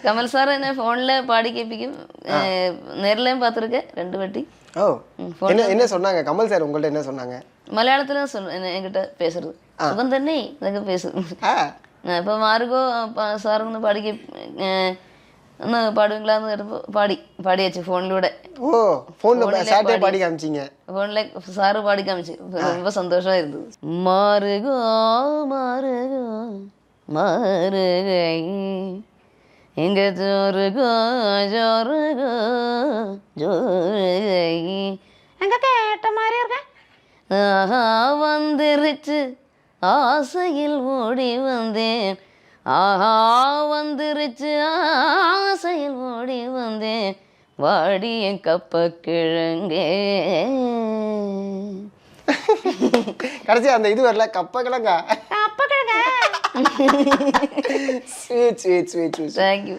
Kamal sir என்ன ஃபோன்ல பாடி கேட்பிக்கும், நேர்லயும் பார்த்துருக்கேன் 2 வாட்டி. ஓ, என்ன சொன்னாங்க கமல் சார் உங்கள்ட்ட என்ன சொன்னாங்க? மலையாளத்துல என்கிட்ட பேசுறது சுகம் தண்ணி எனக்கு பேசுது. இப்போ மார்கோ சார் ഒന്ന് പാടി ഒന്ന് പാടുவீங்களான்னு கேட்டப்போ பாடியாச்சு ஃபோன்லூടെ. ஓ, ஃபோன்ல சாட்டே பாடி காமிச்சீங்க? ஃபோன்ல சாரு பாடி காமிச்சு, ரொம்ப சந்தோஷமா இருந்தது. மாறுகோ மாறுகோ மாறுகை எங்க ஜோருகோ ஜோருகோ ஜோருகை எங்க கேட்ட மாதிரி இருக்க ஆஹா வந்துருச்சு ஆசையில் ஓடி வந்தேன், ஆஹா வந்துருச்சு ஆசையில் ஓடி வந்தேன், வாடி என் கப்ப கிழங்கே. கடைசி அந்த இது வரல, கப்ப கிழங்கா? கப்ப கிழங்க. Sweet sweet sweet. தேங்க்யூ.